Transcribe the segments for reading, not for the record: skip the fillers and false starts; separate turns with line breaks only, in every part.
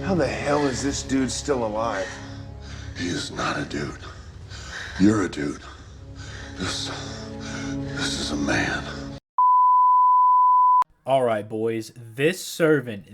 How the hell is this dude still alive?
He is not a dude. You're a dude. This is a man.
Alright boys, this servant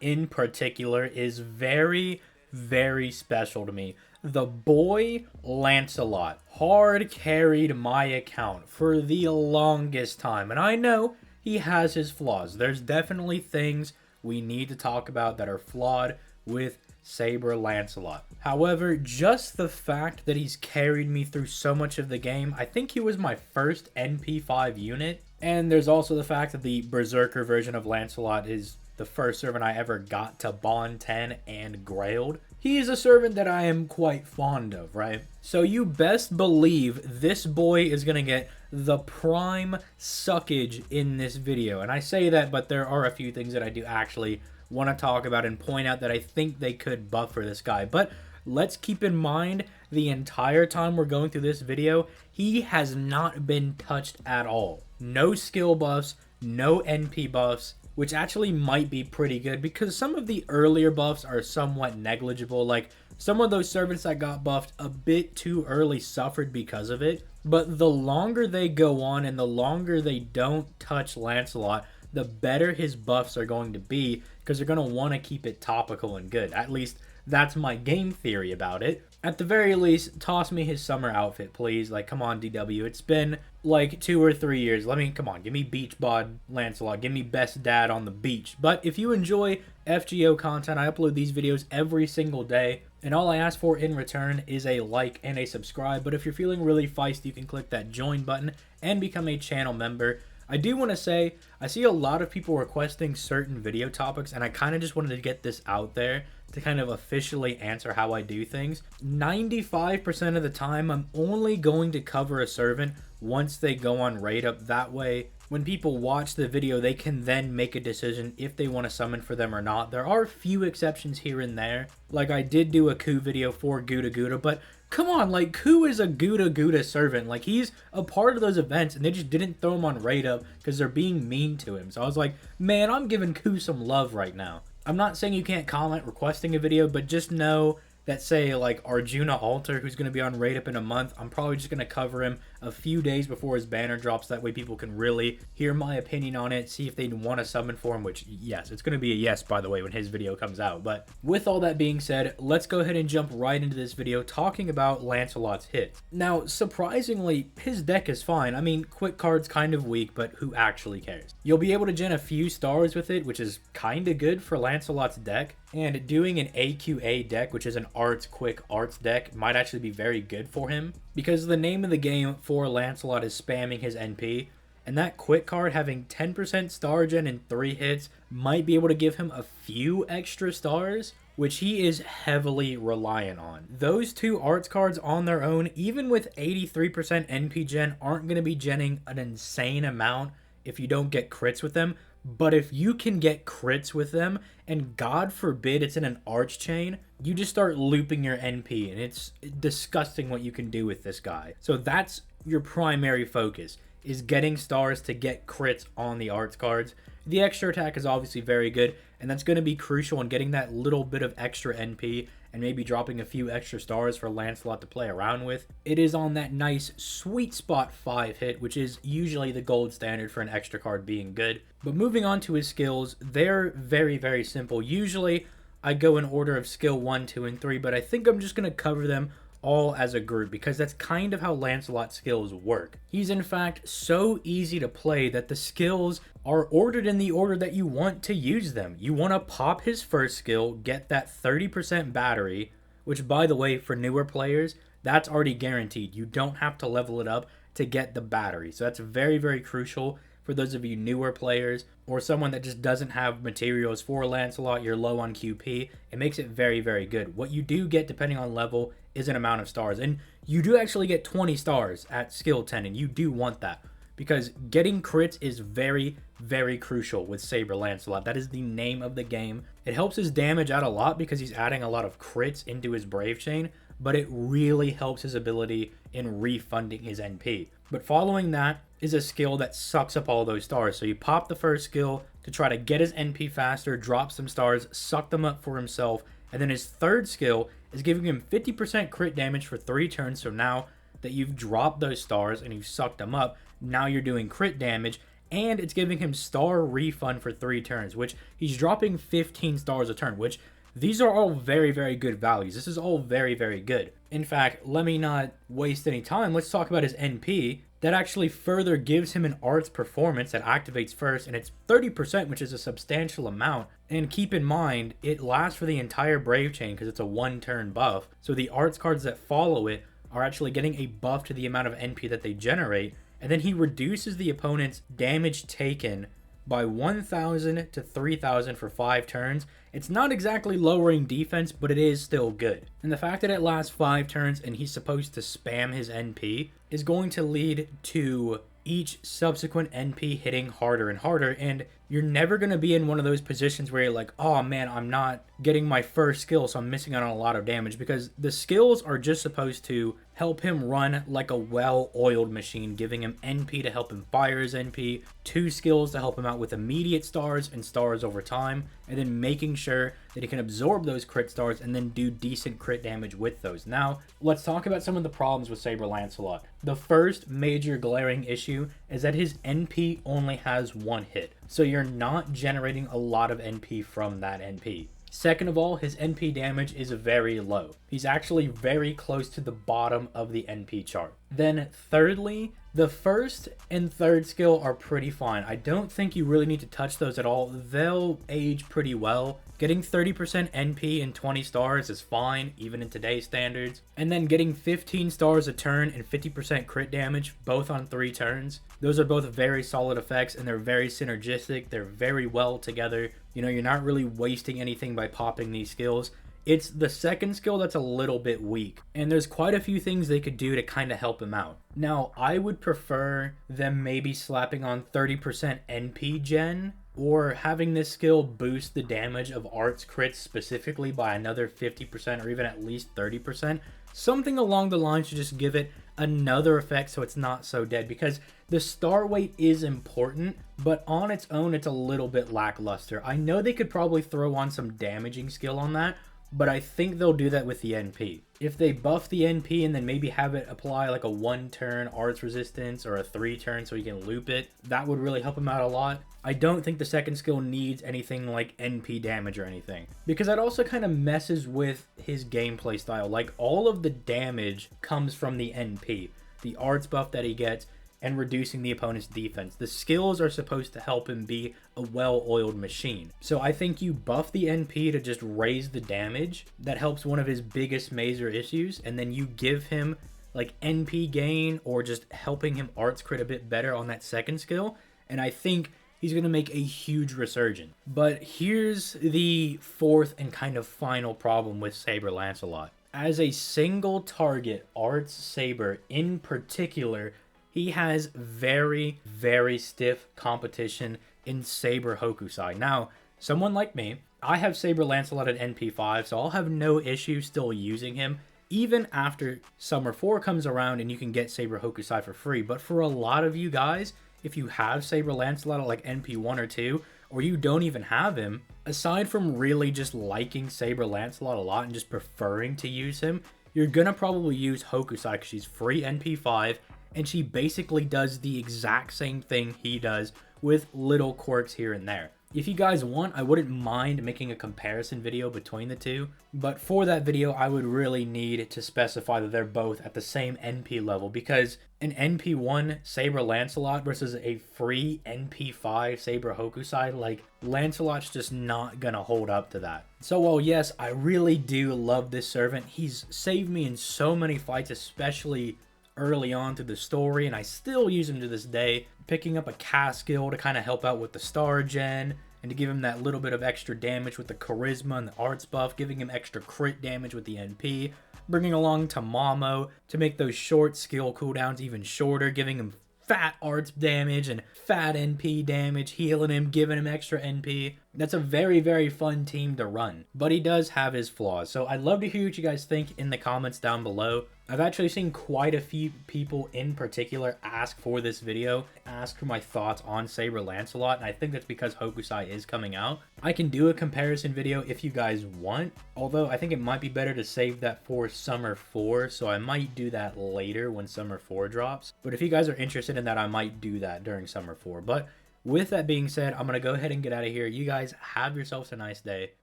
in particular is very, very special to me. The boy Lancelot hard carried my account for the longest time, and I know he has his flaws. There's definitely things we need to talk about that are flawed with Saber Lancelot. However, just the fact that he's carried me through so much of the game, I think he was my first NP5 unit. And there's also the fact that the Berserker version of Lancelot is the first servant I ever got to Bond 10 and Grailed. He is a servant that I am quite fond of, right? So you best believe this boy is going to get the prime suckage in this video. And I say that, but there are a few things that I do actually want to talk about and point out that I think they could buff for this guy. But let's keep in mind the entire time we're going through this video, he has not been touched at all. No skill buffs, no NP buffs, which actually might be pretty good because some of the earlier buffs are somewhat negligible. Like some of those servants that got buffed a bit too early suffered because of it. But the longer they go on and the longer they don't touch Lancelot, the better his buffs are going to be because they're going to want to keep it topical and good. At least that's my game theory about it. At the very least, toss me his summer outfit, please. Like, come on, DW. It's been like 2 or 3 years. Come on, give me Beach Bod Lancelot. Give me Best Dad on the Beach. But if you enjoy FGO content, I upload these videos every single day. And all I ask for in return is a like and a subscribe. But if you're feeling really feisty, you can click that join button and become a channel member. I do want to say, I see a lot of people requesting certain video topics, and I kind of just wanted to get this out there to kind of officially answer how I do things. 95% of the time, I'm only going to cover a servant once they go on raid up. That way, when people watch the video, they can then make a decision if they want to summon for them or not. There are a few exceptions here and there. Like, I did do a Ku video for Gouda Gouda, but come on, like, Ku is a Gouda Gouda servant. Like, he's a part of those events, and they just didn't throw him on raid up because they're being mean to him. So I was like, man, I'm giving Ku some love right now. I'm not saying you can't comment requesting a video, but just know that, say, like, Arjuna Alter, who's going to be on raid up in a month, I'm probably just going to cover him a few days before his banner drops. That way people can really hear my opinion on it, see if they want to summon for him, which, yes, it's going to be a yes, by the way, when his video comes out. But with all that being said, let's go ahead and jump right into this video talking about Lancelot's hits. Now, surprisingly, his deck is fine. I mean, quick card's kind of weak, but who actually cares? You'll be able to gen a few stars with it, which is kind of good for Lancelot's deck. And doing an AQA deck, which is an quick arts deck, might actually be very good for him. Because the name of the game for Lancelot is spamming his NP. And that quick card having 10% star gen and 3 hits might be able to give him a few extra stars, which he is heavily reliant on. Those two arts cards on their own, even with 83% NP gen, aren't going to be genning an insane amount if you don't get crits with them. But if you can get crits with them, and God forbid it's in an arch chain, you just start looping your NP, and it's disgusting what you can do with this guy. So that's your primary focus, is getting stars to get crits on the arts cards. The extra attack is obviously very good, and that's going to be crucial in getting that little bit of extra NP and maybe dropping a few extra stars for Lancelot to play around with. It is on that nice sweet spot 5 hit, which is usually the gold standard for an extra card being good. But moving on to his skills, they're very, very simple. Usually I go in order of skill 1, 2, and 3, but I think I'm just going to cover them all as a group because that's kind of how Lancelot's skills work. He's in fact so easy to play that the skills are ordered in the order that you want to use them. You want to pop his first skill, get that 30% battery, which by the way, for newer players, that's already guaranteed. You don't have to level it up to get the battery. So that's very, very crucial for those of you newer players or someone that just doesn't have materials for Lancelot, you're low on QP. It makes it very, very good. What you do get, depending on level, is an amount of stars. And you do actually get 20 stars at skill 10, and you do want that. Because getting crits is very, very crucial with Saber Lancelot. That is the name of the game. It helps his damage out a lot because he's adding a lot of crits into his Brave Chain, but it really helps his ability in refunding his NP. But following that is a skill that sucks up all those stars. So you pop the first skill to try to get his NP faster, drop some stars, suck them up for himself. And then his third skill is giving him 50% crit damage for 3 turns. So now that you've dropped those stars and you've sucked them up, now you're doing crit damage. And it's giving him star refund for 3 turns, which he's dropping 15 stars a turn, which these are all very, very good values. This is all very, very good. In fact, let me not waste any time. Let's talk about his NP. That actually further gives him an arts performance that activates first, and it's 30%, which is a substantial amount. And keep in mind, it lasts for the entire Brave Chain because it's a 1-turn buff. So the arts cards that follow it are actually getting a buff to the amount of NP that they generate. And then he reduces the opponent's damage taken by 1,000 to 3,000 for 5 turns. It's not exactly lowering defense, but it is still good. And the fact that it lasts 5 turns and he's supposed to spam his NP is going to lead to each subsequent NP hitting harder and harder, and you're never going to be in one of those positions where you're like, oh man, I'm not getting my first skill, so I'm missing out on a lot of damage, because the skills are just supposed to help him run like a well-oiled machine, giving him NP to help him fire his NP, 2 skills to help him out with immediate stars and stars over time, and then making sure that he can absorb those crit stars and then do decent crit damage with those. Now, let's talk about some of the problems with Saber Lancelot. The first major glaring issue is that his NP only has 1 hit, so you're not generating a lot of NP from that NP. Second of all, his NP damage is very low. He's actually very close to the bottom of the NP chart. Then thirdly, the first and third skill are pretty fine. I don't think you really need to touch those at all. They'll age pretty well. Getting 30% NP and 20 stars is fine, even in today's standards. And then getting 15 stars a turn and 50% crit damage, both on 3 turns. Those are both very solid effects, and they're very synergistic. They're very well together. You know, you're not really wasting anything by popping these skills. It's the second skill that's a little bit weak, and there's quite a few things they could do to kind of help him out. Now, I would prefer them maybe slapping on 30% NP gen, or having this skill boost the damage of arts crits specifically by another 50% or even at least 30%. Something along the lines to just give it another effect so it's not so dead, because the star weight is important, but on its own it's a little bit lackluster. I know they could probably throw on some damaging skill on that, but I think they'll do that with the NP. If they buff the NP and then maybe have it apply like a 1-turn arts resistance or a 3-turn so he can loop it, that would really help him out a lot. I don't think the second skill needs anything like NP damage or anything, because that also kind of messes with his gameplay style. Like, all of the damage comes from the NP, the arts buff that he gets, and reducing the opponent's defense. The skills are supposed to help him be a well-oiled machine. So I think you buff the NP to just raise the damage. That helps one of his biggest major issues, and then you give him like NP gain or just helping him arts crit a bit better on that second skill, and I think he's going to make a huge resurgence. But here's the fourth and kind of final problem with Saber Lancelot. As a single target arts saber in particular, he has very, very stiff competition in Saber Hokusai. Now, someone like me, I have Saber Lancelot at NP5, so I'll have no issue still using him, even after Summer 4 comes around and you can get Saber Hokusai for free. But for a lot of you guys, if you have Saber Lancelot at like NP1 or 2, or you don't even have him, aside from really just liking Saber Lancelot a lot and just preferring to use him, you're gonna probably use Hokusai because she's free NP5, and she basically does the exact same thing he does with little quirks here and there. If you guys want, I wouldn't mind making a comparison video between the two, but for that video, I would really need to specify that they're both at the same NP level, because an NP1 Saber Lancelot versus a free NP5 Saber Hokusai, like, Lancelot's just not gonna hold up to that. So while yes, I really do love this servant, he's saved me in so many fights, especially early on through the story, and I still use him to this day, picking up a cast skill to kind of help out with the star gen and to give him that little bit of extra damage with the charisma and the arts buff, giving him extra crit damage with the NP, bringing along Tamamo to make those short skill cooldowns even shorter, giving him fat arts damage and fat NP damage, healing him, giving him extra NP. That's a very, very fun team to run, but he does have his flaws. So I'd love to hear what you guys think in the comments down below. I've actually seen quite a few people in particular ask for this video, ask for my thoughts on Saber Lancelot, and I think that's because Hokusai is coming out. I can do a comparison video if you guys want, although I think it might be better to save that for Summer 4, so I might do that later when Summer 4 drops. But if you guys are interested in that, I might do that during Summer 4. But with that being said, I'm going to go ahead and get out of here. You guys have yourselves a nice day.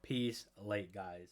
Peace. Late, guys.